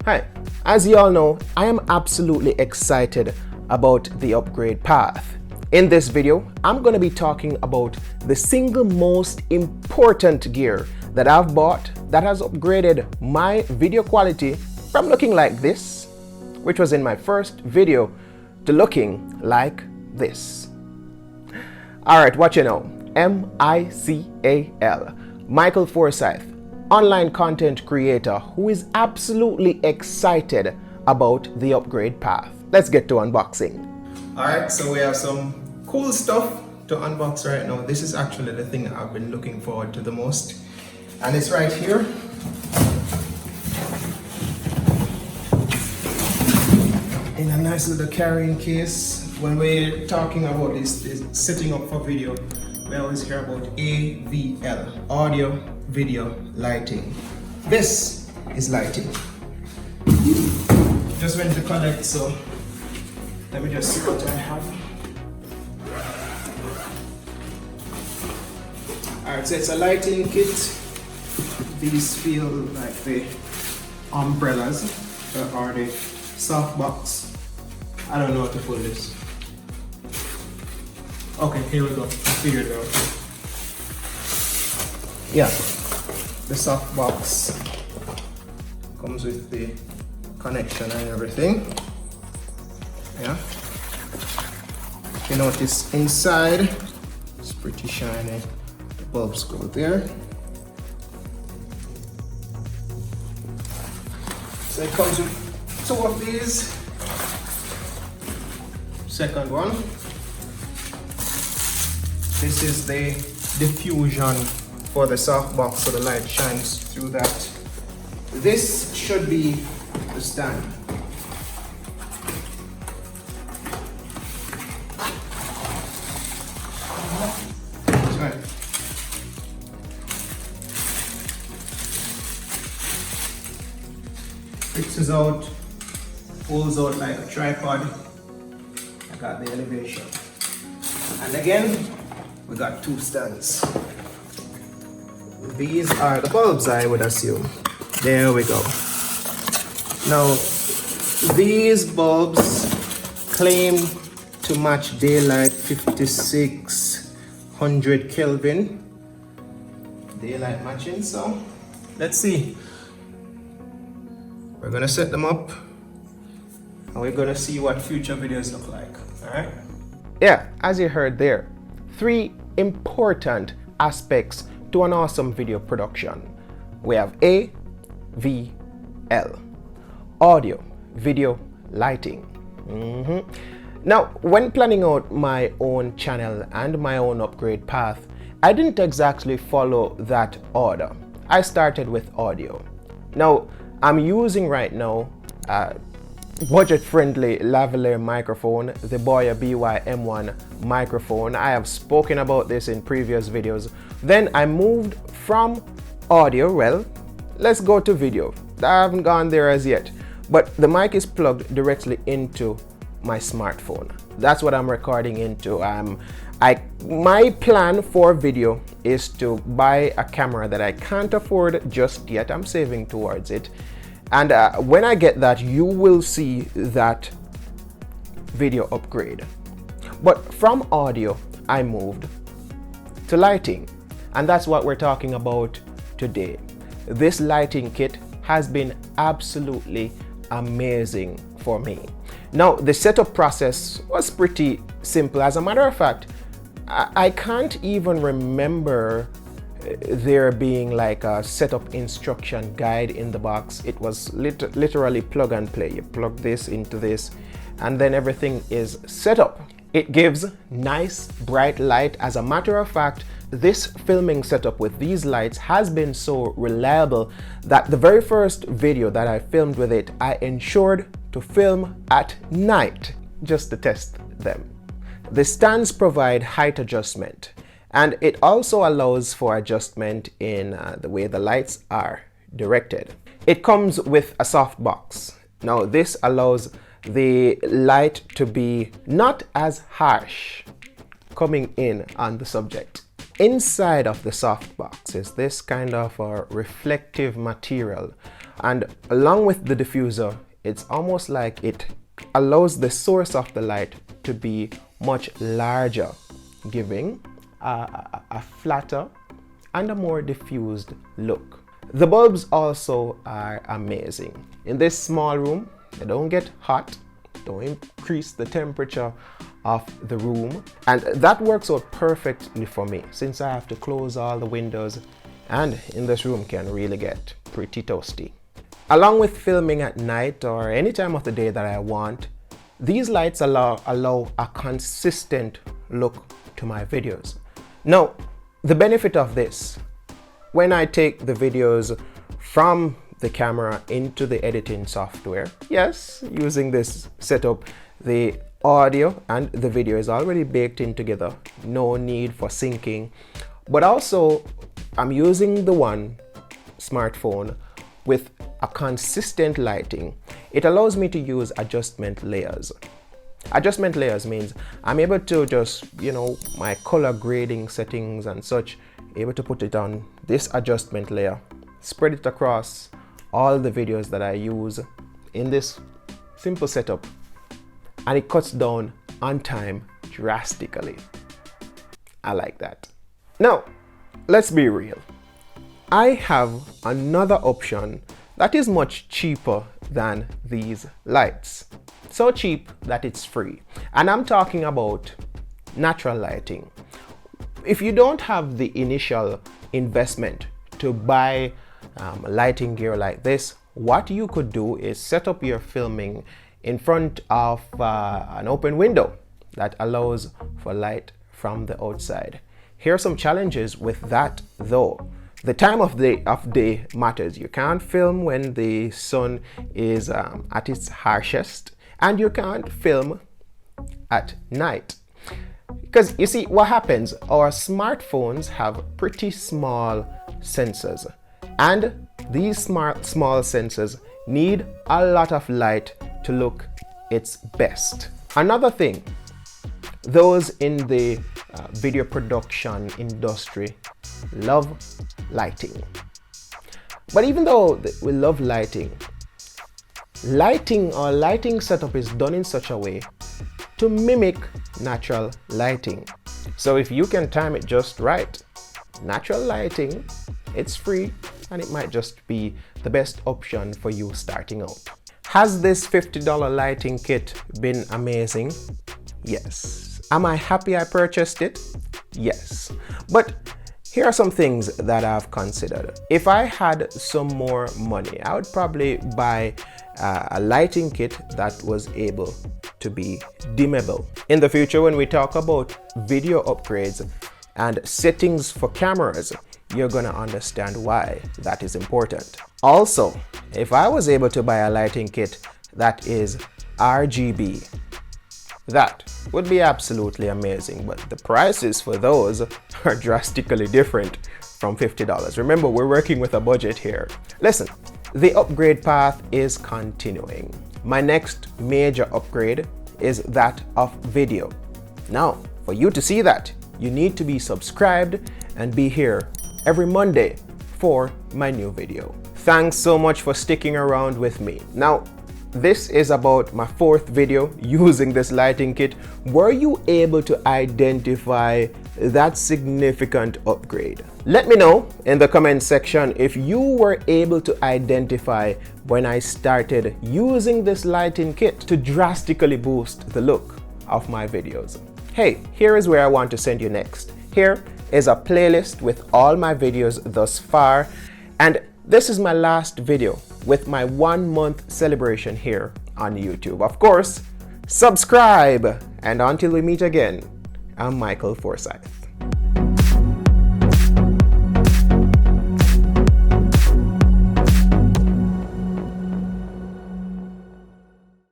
Hi, as you all know, I am absolutely excited about the upgrade path. In this video, I'm going to be talking about the single most important gear that I've bought that has upgraded my video quality from looking like this, which was in my first video, to looking like this. Alright, what you know, M-I-C-A-L, Mical Forsythe, online content creator who is absolutely excited about the upgrade path. Let's get to unboxing. Alright, so we have some cool stuff to unbox right now. This is actually the thing I've been looking forward to the most, and it's right here. In a nice little carrying case. When we're talking about this setting up for video, we always hear about AVL, audio, video, lighting. This is lighting. Just went to collect, so let me just see what I have. Alright, so it's a lighting kit. These feel like the umbrellas or the softbox. I don't know how to pull this. Okay, here we go. I figured it out. Yeah, the softbox comes with the connection and everything. Yeah. You notice inside it's pretty shiny. The bulbs go there. So it comes with two of these. Second one. This is the diffusion for the softbox, so the light shines through that. This should be the stand. That's right. Fixes out, pulls out like a tripod. I got the elevation. And again, we got two stands. These are the bulbs, I would assume. There we go. Now, these bulbs claim to match daylight 5600 Kelvin. Daylight matching, so let's see. We're gonna set them up and we're gonna see what future videos look like, all right? Yeah, as you heard there, three important aspects to an awesome video production. We have A, V, L. Audio, video, lighting. Now, when planning out my own channel and my own upgrade path, I didn't exactly follow that order. I started with audio. Now, I'm using right now budget-friendly lavalier microphone, the Boya-By-M1 Microphone. I have spoken about this in previous videos. Then I moved from audio, well, let's go to video. I haven't gone there as yet, but the mic is plugged directly into my smartphone. That's what I'm recording into. My plan for video is to buy a camera that I can't afford just yet. I'm saving towards it. And when I get that, you will see that video upgrade. But from audio, I moved to lighting. And that's what we're talking about today. This lighting kit has been absolutely amazing for me. Now, the setup process was pretty simple. As a matter of fact, I can't even remember there being like a setup instruction guide in the box. It was literally plug and play. You plug this into this and then everything is set up. It gives nice bright light. As a matter of fact, this filming setup with these lights has been so reliable that the very first video that I filmed with it, I ensured to film at night just to test them. The stands provide height adjustment, and it also allows for adjustment in the way the lights are directed. It comes with a softbox. Now this allows the light to be not as harsh coming in on the subject. Inside of the softbox is this kind of a reflective material And along with the diffuser, it's almost like it allows the source of the light to be much larger, giving a flatter and a more diffused look. The bulbs also are amazing. In this small room, they don't get hot, don't increase the temperature of the room, and that works out perfectly for me since I have to close all the windows, and in this room can really get pretty toasty. Along with filming at night or any time of the day that I want, these lights allow a consistent look to my videos. Now, the benefit of this, when I take the videos from the camera into the editing software, yes, using this setup, the audio and the video is already baked in together, no need for syncing. But also, I'm using the one smartphone with a consistent lighting. It allows me to use adjustment layers. Adjustment layers means I'm able to just, my color grading settings and such, able to put it on this adjustment layer, spread it across all the videos that I use in this simple setup, and it cuts down on time drastically. I like that. Now, let's be real. I have another option that is much cheaper than these lights. So cheap that it's free. And I'm talking about natural lighting. If you don't have the initial investment to buy lighting gear like this, what you could do is set up your filming in front of an open window that allows for light from the outside. Here are some challenges with that though. The time of day matters. You can't film when the sun is at its harshest, and you can't film at night. Because you see what happens, our smartphones have pretty small sensors, and these small sensors need a lot of light to look its best. Another thing, those in the video production industry love lighting. But even though we love lighting setup is done in such a way to mimic natural lighting. So if you can time it just right, natural lighting, it's free and it might just be the best option for you starting out. Has this $50 lighting kit been amazing? Yes. Am I happy I purchased it? Yes. But here are some things that I've considered. If I had some more money, I would probably buy a lighting kit that was able to be dimmable. In the future, when we talk about video upgrades and settings for cameras, you're gonna understand why that is important. Also, if I was able to buy a lighting kit that is RGB, that would be absolutely amazing, but the prices for those are drastically different from $50. Remember, we're working with a budget here. Listen, the upgrade path is continuing. My next major upgrade is that of video. Now, for you to see that, you need to be subscribed and be here every Monday for my new video. Thanks so much for sticking around with me. Now, this is about my fourth video using this lighting kit. Were you able to identify that significant upgrade? Let me know in the comment section if you were able to identify when I started using this lighting kit to drastically boost the look of my videos. Hey, here is where I want to send you next. Here is a playlist with all my videos thus far, and this is my last video with my 1 month celebration here on YouTube. Of course, subscribe, and until we meet again, I'm Mical Forsythe.